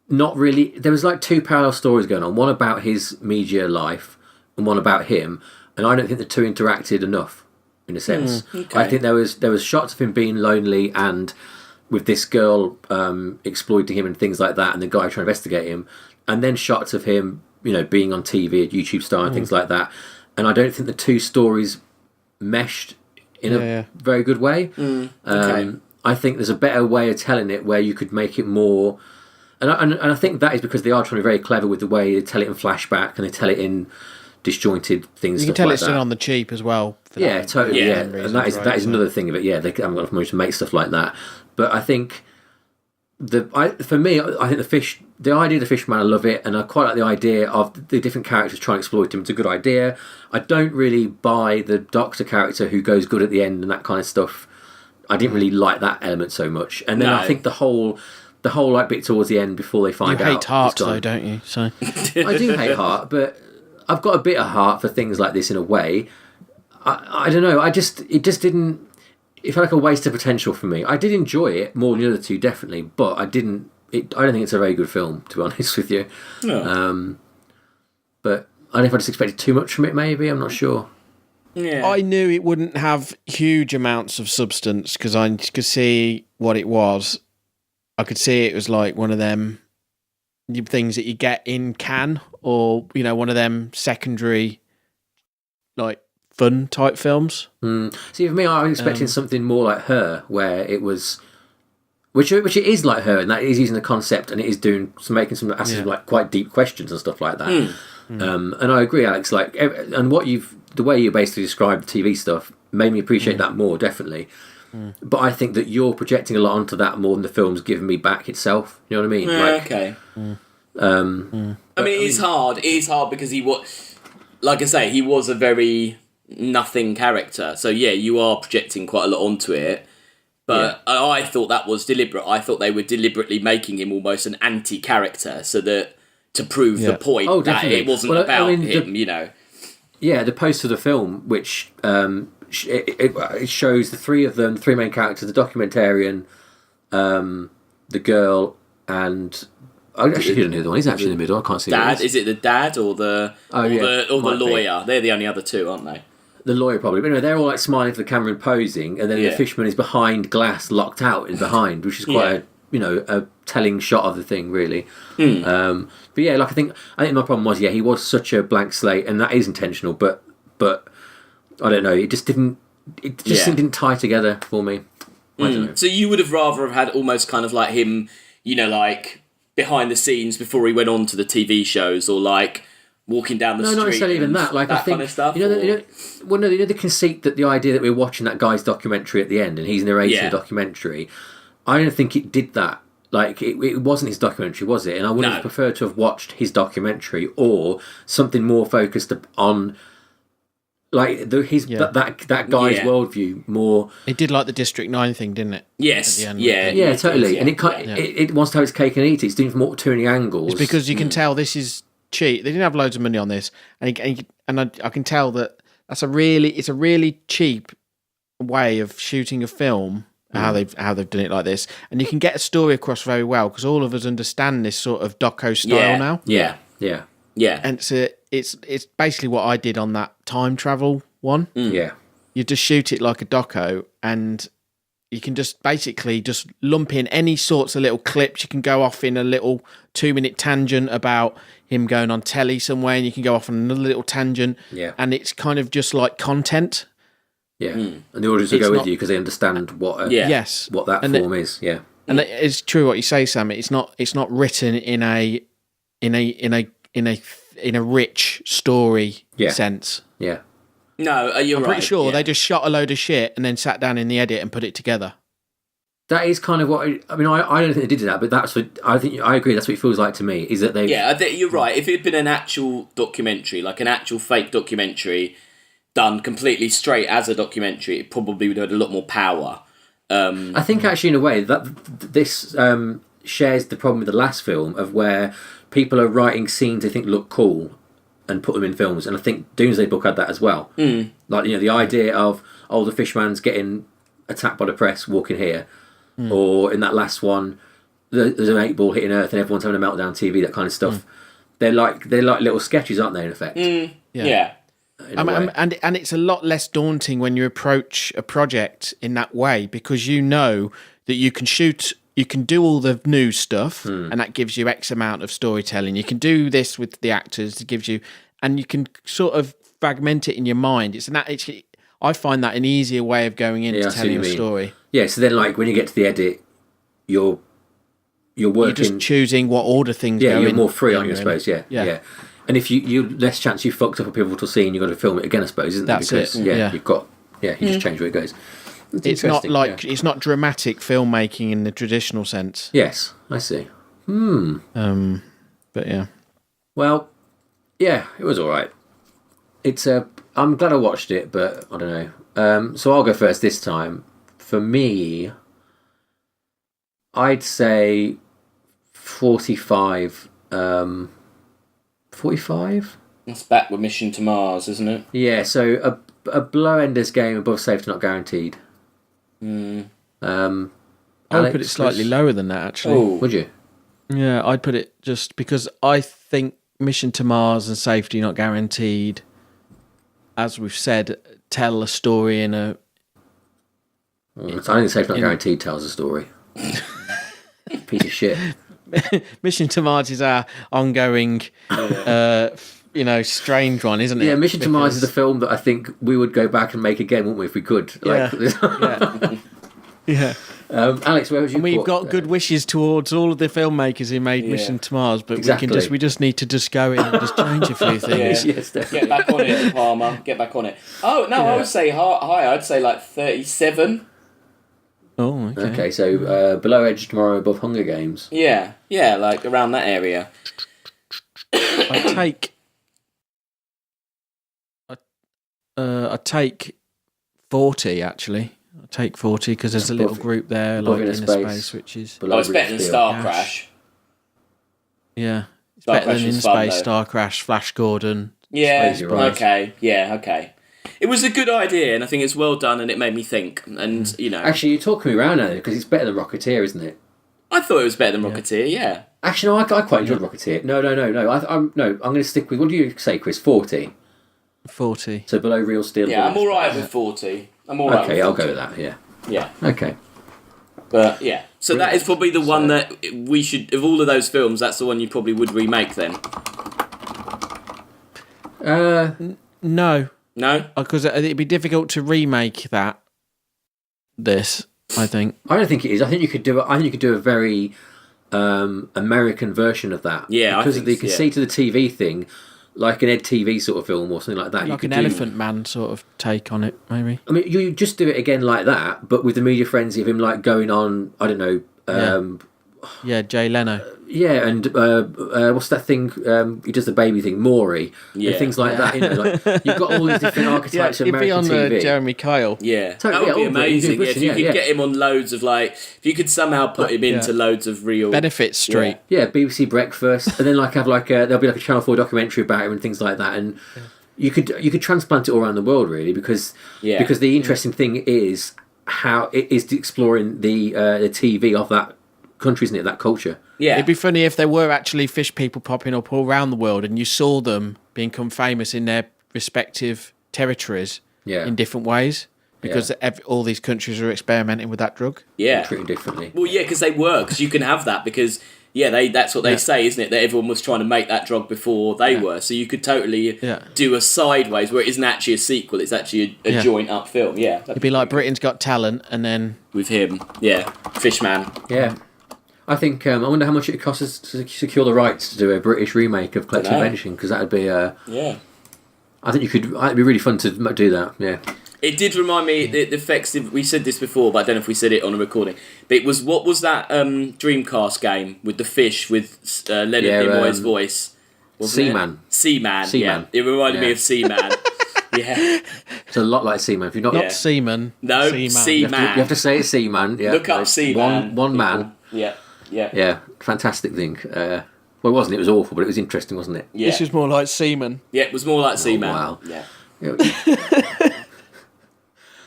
not really. There was like two parallel stories going on. One about his media life and one about him. And I don't think the two interacted enough, in a sense. Okay. I think there was shots of him being lonely and with this girl exploiting him and things like that, and the guy trying to investigate him, and then shots of him, being on TV, a YouTube star, and things like that. And I don't think the two stories meshed in a very good way. Okay. I think there's a better way of telling it where you could make it more. And I think that is because they are trying to be very clever with the way they tell it in flashback and they tell it in disjointed things. You can tell it's done on the cheap as well. Totally. Yeah, and that is another thing of it. Yeah, they haven't got enough money to make stuff like that. But I think for me, I think the idea of the Fishman, I love it, and I quite like the idea of the different characters trying to exploit him. It's a good idea. I don't really buy the Doctor character who goes good at the end and that kind of stuff. I didn't really like that element so much. And then I think the whole like bit towards the end before they find out. You hate Hart though, don't you? So I do hate Hart, but I've got a bit of heart for things like this in a way. I don't know. It just didn't. It felt like a waste of potential for me. I did enjoy it more than the other two, definitely, but I don't think it's a very good film, to be honest with you. No. But I don't know if I just expected too much from it. Maybe I'm not sure. Yeah. I knew it wouldn't have huge amounts of substance because I could see what it was. I could see it was like one of them things that you get in Cannes, or one of them secondary like fun type films. See, for me, I was expecting something more like Her, where it was, which it is like Her, and that is using the concept and it is asking some like quite deep questions and stuff like that. And I agree, Alex. Like, and the way you basically described the TV stuff made me appreciate that more, definitely. But I think that you're projecting a lot onto that more than the film's given me back itself. You know what I mean? Okay. I mean, it is hard. It is hard because like I say, he was a very nothing character. So yeah, you are projecting quite a lot onto it. But I thought that was deliberate. I thought they were deliberately making him almost an anti-character, so that to prove the point that it wasn't about him. Yeah, the poster of the film, which it shows the three of them, the three main characters: the documentarian, the girl, and I actually don't know the one. He's actually in the middle. I can't see. Dad, is it the dad or the the lawyer? They're the only other two, aren't they? The lawyer probably, but anyway, they're all like smiling for the camera and posing, and then the Fishman is behind glass, locked out in behind, which is quite a telling shot of the thing, really. But yeah, like I think my problem was he was such a blank slate, and that is intentional, but I don't know, it just didn't tie together for me. I don't know. So you would have rather have had almost kind of like him, like behind the scenes before he went on to the TV shows, or like walking down the street. No, not necessarily even that. Like that I think kind of stuff. The conceit that the idea that we're watching that guy's documentary at the end and he's narrating the documentary. I don't think it did that. Like it wasn't his documentary, was it? And I would have preferred to have watched his documentary or something more focused on like that guy's worldview more. It did like the District 9 thing, didn't it? Yes. Yeah, totally. And it wants to have its cake and eat it. It's doing from too many angles. It's because you can tell this is cheap. They didn't have loads of money on this, and I can tell that it's a really cheap way of shooting a film. How they've done it like this, and you can get a story across very well because all of us understand this sort of doco style now. Yeah. And it's basically what I did on that time travel one. Yeah, you just shoot it like a doco, and you can just basically just lump in any sorts of little clips. You can go off in a little 2-minute tangent about him going on telly somewhere, and you can go off on another little tangent. Yeah, and it's kind of just like content. Yeah, and the audience will go with you because they understand what that form is. Yeah, And it's true what you say, Sam. It's not written in a rich story sense. Yeah. No, you're right. I'm pretty sure they just shot a load of shit and then sat down in the edit and put it together. That is kind of what I mean. I don't think they did that, but that's what I think. I agree. That's what it feels like to me. Is that they? Yeah, I think you're right. If it had been an actual documentary, like an actual fake documentary, done completely straight as a documentary, it probably would have had a lot more power. I think actually, in a way, that this shares the problem with the last film of where people are writing scenes they think look cool and put them in films, and I think Doomsday Book had that as well. Like the idea of the fishman's getting attacked by the press, walking here. Or in that last one, there's an 8-ball hitting Earth and everyone's having a meltdown TV, that kind of stuff. They're like little sketches, aren't they, in effect? Yeah. And it's a lot less daunting when you approach a project in that way, because you know that you can do all the news stuff, and that gives you X amount of storytelling. You can do this with the actors, it gives you, and you can sort of fragment it in your mind. I find that an easier way of going into telling a story. Yeah, so then like when you get to the edit, you're working. You're just choosing what order things go in. Yeah, you're more free, aren't you, I suppose? Yeah. Yeah. And if you less chance you fucked up a pivotal scene, you've got to film it again, I suppose, isn't That's there? Because, it. Yeah, you've got. Yeah, you just change where it goes. It's not like it's not dramatic filmmaking in the traditional sense. Yes, I see. But yeah. Well, yeah, it was all right. I'm glad I watched it, but I don't know. So I'll go first this time. For me, I'd say 45. 45? That's back with Mission to Mars, isn't it? Yeah, so a below Ender's Game, above safety not guaranteed. I would put it slightly lower than that, actually. Oh. Would you? Yeah, I'd put it just because I think Mission to Mars and Safety Not Guaranteed, as we've said, tell a story in a... I think Safety Not Guaranteed tells a story. Piece of shit. Mission to Mars is our ongoing, strange one, isn't it? Yeah, Mission to Mars is the film that I think we would go back and make again, wouldn't we, if we could? Yeah. Alex, where was you? And we've got good wishes towards all of the filmmakers who made Mission to Mars, but we just need to just go in and just change a few things. Yes, get back on it, Palmer. Get back on it. Oh no, I would say high. I'd say like 37. Oh, okay. Okay, so below Edge Tomorrow, above Hunger Games. Yeah, like around that area. I take 40 actually. I take 40 because there's a little group there, like Inner Space, which is. It's better than Star Crash. Yeah, it's better than Inner Space, Star Crash, Flash Gordon. Yeah. Okay. Yeah. Okay. It was a good idea, and I think it's well done, and it made me think. And actually, you're talking me around now because it's better than Rocketeer, isn't it? I thought it was better than Rocketeer. Yeah. Actually, no, I quite enjoyed Rocketeer. No. I'm going to stick with. What do you say, Chris? 40. 40. So below Real Steel. Yeah, I'm all right with 40. I'm all right. Okay, I'll go with that. Yeah. Yeah. Okay. But yeah, so that is probably the one that we should. Of all of those films, that's the one you probably would remake then. No. No? Because it'd be difficult to remake that. I think. I don't think it is. I think you could do it. I think you could do a very American version of that. Yeah, because of the conceit of the TV thing, like an Ed TV sort of film or something like that. Like an Elephant Man sort of take on it, maybe. I mean, you just do it again like that, but with the media frenzy of him like going on. I don't know. Jay Leno. Yeah, and what's that thing? He does the baby thing, Maury, and things like that. You've got all these different archetypes of American TV. He'd be on TV. Jeremy Kyle. Yeah, that would be amazing. If you could get him on loads of if you could somehow put him into loads of real Benefit Street. Yeah, BBC Breakfast, and then there'll be a Channel 4 documentary about him and things like that, and you could transplant it all around the world really because the interesting thing is how it is exploring the TV of that country, isn't it? That culture. Yeah, it'd be funny if there were actually fish people popping up all around the world, and you saw them become famous in their respective territories in different ways because all these countries are experimenting with that drug. Yeah, treated differently. Well, yeah, because they were. Because you can have that because that's what they say, isn't it? That everyone was trying to make that drug before they were. So you could totally do a sideways where it isn't actually a sequel; it's actually a joint up film. Yeah, it'd be like Britain's Got Talent, and then with him, Fishman. Yeah, I think I wonder how much it costs us to secure the rights to do a British remake of Collective Invention, because that'd be I think you could. It'd be really fun to do that. Yeah. It did remind me the effects. We said this before, but I don't know if we said it on a recording. But it was what was that Dreamcast game with the fish with Leonard Nimoy's voice? Seaman. Seaman. Yeah, it reminded me of Seaman. Yeah, it's a lot like Seaman. If you're not Seaman, no Seaman. You have to say it's Seaman. Yeah, look up Seaman. One man. Yeah. Fantastic thing. Well, it wasn't. It was awful, but it was interesting, wasn't it? Yeah. This was more like Seaman. Yeah, it was more like Seaman. Wow. Yeah.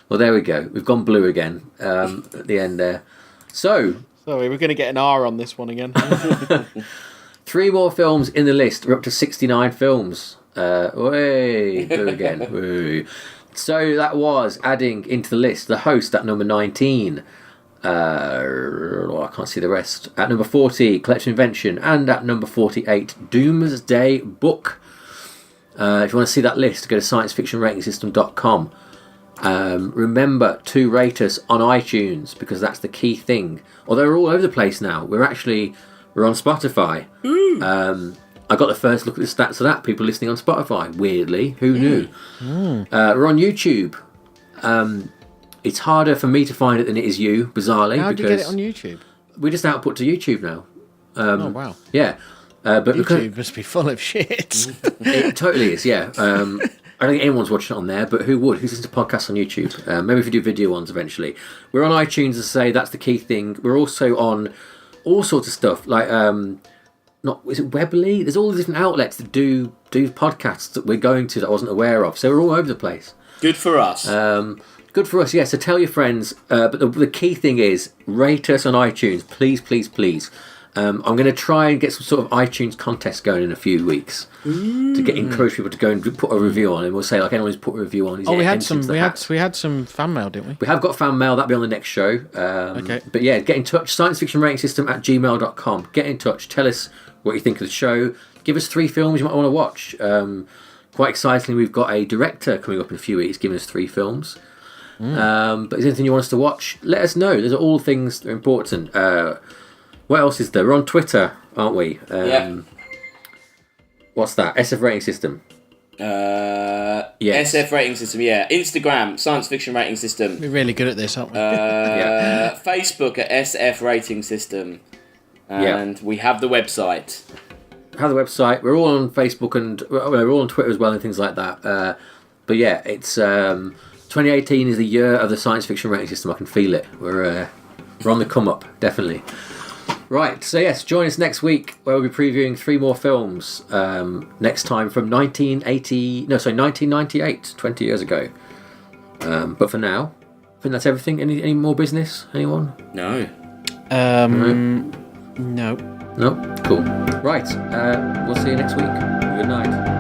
Well, there we go. We've gone blue again at the end there. So, sorry, we're going to get an R on this one again. 3 more films in the list. We're up to 69 films. Way, blue again. Way. So that was adding into the list the Host at number 19. I can't see the rest. At number 40, Collective Invention, and at number 48, Doomsday Book. If you want to see that list, go to sciencefictionratingsystem.com. Remember to rate us on iTunes, because that's the key thing. Although we're all over the place now. We're on Spotify. I got the first look at the stats of that. People listening on Spotify. Weirdly, who knew? We're on YouTube. It's harder for me to find it than it is you, bizarrely. How do you get it on YouTube? We just output to YouTube now. Oh wow! Yeah, but YouTube must be full of shit. It totally is. Yeah. I don't think anyone's watching it on there, but who would? Who's listening to podcasts on YouTube? Maybe if we do video ones eventually. We're on iTunes, as I say, that's the key thing. We're also on all sorts of stuff, like, is it Weebly? There's all the different outlets that do podcasts that we're going to that I wasn't aware of. So we're all over the place. Good for us. Good for us, yeah. So tell your friends. But the key thing is, rate us on iTunes. Please, please, please. I'm going to try and get some sort of iTunes contest going in a few weeks to encourage people to go and put a review on, and we'll say, like, anyone who's put a review on. We had some fan mail, didn't we? We have got fan mail. That'll be on the next show. Okay. But yeah, get in touch. sciencefictionratingsystem@gmail.com. Get in touch. Tell us what you think of the show. Give us 3 films you might want to watch. Quite excitingly, we've got a director coming up in a few weeks giving us 3 films. But is there anything you want us to watch? Let us know. Those are all things that are important. What else is there? We're on Twitter, aren't we? What's that? SF Rating System. Yes. SF Rating System, yeah. Instagram, Science Fiction Rating System. We're really good at this, aren't we? Facebook at SF Rating System. And we have the website. We're all on Facebook, and we're all on Twitter as well, and things like that. But yeah, it's 2018 is the year of the Science Fiction Rating System. I can feel it. We're on the come up, definitely. Right, so yes, join us next week where we'll be previewing 3 more films. Next time from 1998, 20 years ago. But for now, I think that's everything. Any more business? Anyone? No. No. Cool. Right, we'll see you next week. Good night.